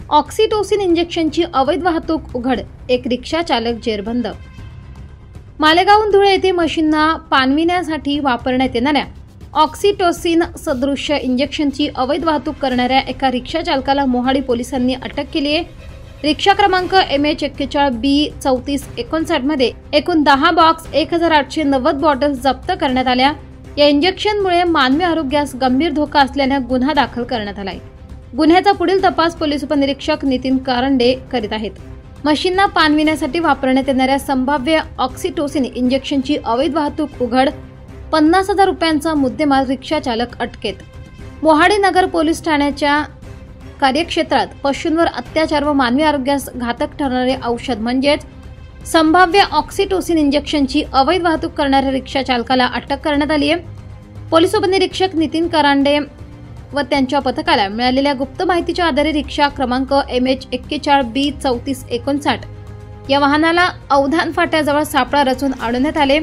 Oxytocin इंजेक्शनची अवैध वाहतूक उघड, एक रिक्षा चालक जेरबंद। मालेगावहून धुळे येथे मशीनना पाणविण्यासाठी वापरण्यात येणाऱ्या ऑक्सिटोसिन सदृश इंजेक्शनची अवैध वाहतूक करणाऱ्या एका रिक्षा चालकाला मोहाडी पोलिसांनी अटक केली आहे। रिक्षा क्रमांक MH41B3459 मध्ये एकूण 10 बॉक्स 1890 बॉटल्स जप्त करण्यात आल्या। या इंजेक्शनमुळे मानवी आरोग्यास गंभीर धोका असल्याने गुन्हा दाखल करण्यात आलाय। गुन्ह्याचा पुढील तपास पोलीस उपनिरीक्षक नितीन कारंडे करीत आहेत। मशीनना पाणविण्यासाठी वापरण्यात येणाऱ्या संभाव्य ऑक्सिटोसिन इंजेक्शनची अवैध वाहतूक उघड, 50,000 रुपयांचा मुद्देमाल, रिक्षा चालक अटकेत। मोहाडी नगर पोलीस ठाण्याच्या कार्यक्षेत्रात पशूंवर अत्याचार व मानवी आरोग्यास घातक ठरणारे औषध म्हणजेच संभाव्य ऑक्सिटोसिन इंजेक्शनची अवैध वाहतूक करणाऱ्या रिक्षा चालकाला अटक करण्यात आली आहे। पोलीस उपनिरीक्षक नितीन कारंडे व त्यांच्या पथकाला मिळालेल्या गुप्त माहितीच्या आधारे रिक्षा क्रमांक MH41B3459 या वाहनाला अवधान फाट्याजवळ सापळा रचून अडवण्यात आले।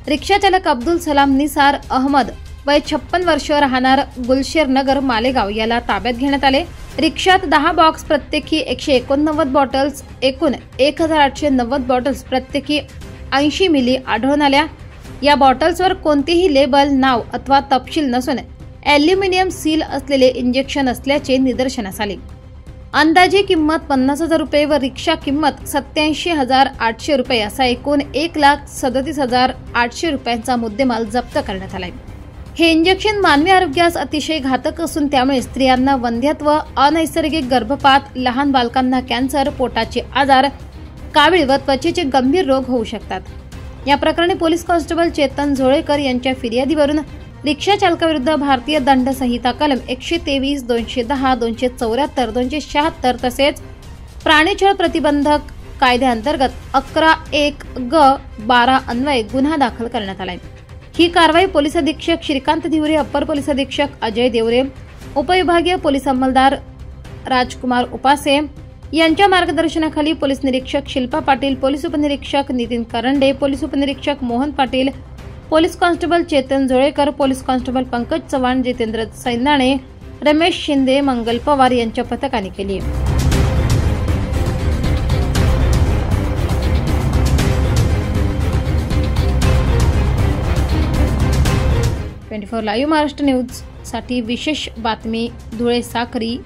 रिक्षा चालक अब्दुल सलाम निसार अहमद वय 56 वर्ष राहणार गुलशेर नगर मालेगाव याला ताब्यात घेण्यात आले। रिक्षात 10 बॉक्स प्रत्येकी 189 बॉटल्स एकूण 1890 बॉटल्स प्रत्येकी 80 मिली आढळून आल्या। या बॉटल्सवर कोणतेही लेबल, नाव अथवा तपशील नसून ॲल्युमिनियम सील असलेले इंजेक्शन असल्याचे निदर्शनास आले। अंदाजे किंमत 50,000 रुपये व रिक्षा किंमत 87,800 रुपये असा एकूण 1,37,800 रुपयांचा मुद्देमाल जप्त करण्यात आलाय। हे इंजेक्शन मानवी आरोग्यास अतिशय घातक असून त्यामुळे स्त्रियांना वंध्यत्व, अनैसर्गिक गर्भपात, लहान बालकांना कॅन्सर, पोटाचे आजार, कावीळ व त्वचेचे गंभीर रोग होऊ शकतात। या प्रकरणी पोलीस कॉन्स्टेबल चेतन झोळेकर यांच्या फिर्यादीवरून रिक्षा चालकाविरुद्ध भारतीय दंड संहिता कलम 123, 210, 274, 276 तसेच प्राणीछळ प्रतिबंधक कायद्याअंतर्गत 11(1)(ग)(12) अन्वये गुन्हा दाखल करण्यात आलाय। ही कारवाई पोलीस अधीक्षक श्रीकांत धिवरे, अप्पर पोलीस अधीक्षक अजय देवरे, उपविभागीय पोलीस अंमलदार राजकुमार उपासे यांच्या मार्गदर्शनाखाली पोलीस निरीक्षक शिल्पा पाटील, पोलीस उपनिरीक्षक नितीन कारंडे, पोलीस उपनिरीक्षक Mohan Patil, police constable Chetan Zolekar, police constable Pankaj Chavan, Jitendra Saindane, Ramesh Shinde, Mangal Pawar यांच्या पथकाने केली। 24 लाईव्ह महाराष्ट्र न्यूज साठी विशेष बातमी धुळे साक्री।